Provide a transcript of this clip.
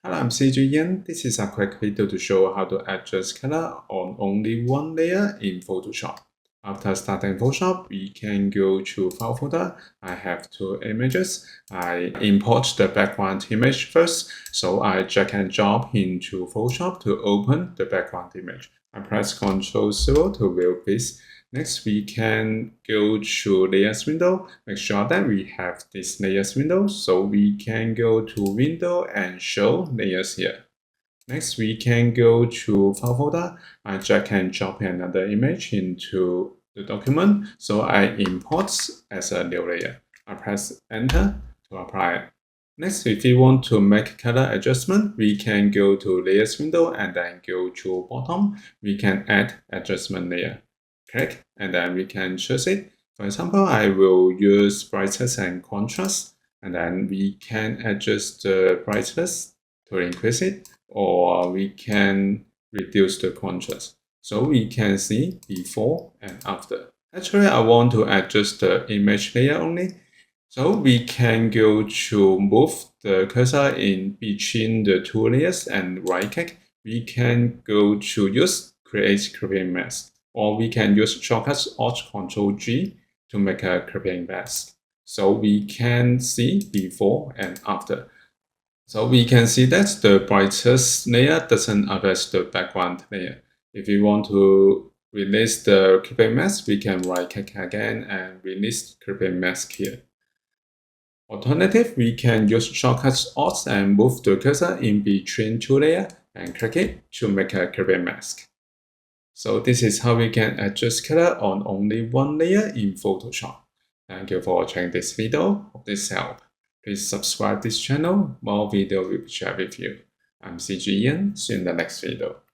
Hello, I'm CJ Ian. This is a quick video to show how to adjust color on only one layer in Photoshop. After starting Photoshop, we can go to File folder. I have two images. I import the background image first, so I drag and drop into Photoshop to open the background image. I press Ctrl+0 to view this. Next, we can go to Layers window. Make sure that we have this Layers window, so we can go to Window and Show Layers here. Next, we can go to File folder. I drag and drop another image into the document, so I import as a new layer. I press Enter to apply it. Next, if we want to make color adjustment, we can go to Layers window and then go to Bottom. We can add adjustment layer. Click and then we can choose it. For example, I will use brightness and contrast, and then we can adjust the brightness to increase it, or we can reduce the contrast. So we can see before and after. Actually, I want to adjust the image layer only. So we can go to move the cursor in between the two layers and right click. We can go to use create clipping mask, or we can use shortcuts Alt-Ctrl+G to make a clipping mask. So we can see before and after. So we can see that the brightest layer doesn't affect the background layer. If we want to release the clipping mask, we can right click again and release clipping mask here. Alternative, we can use shortcuts Alt and move the cursor in between two layers and click it to make a clipping mask. So this is how we can adjust color on only one layer in Photoshop. Thank you for watching this video. Hope this helped. Please subscribe this channel. More video will be shared with you. I'm CJ Ian. See you in the next video.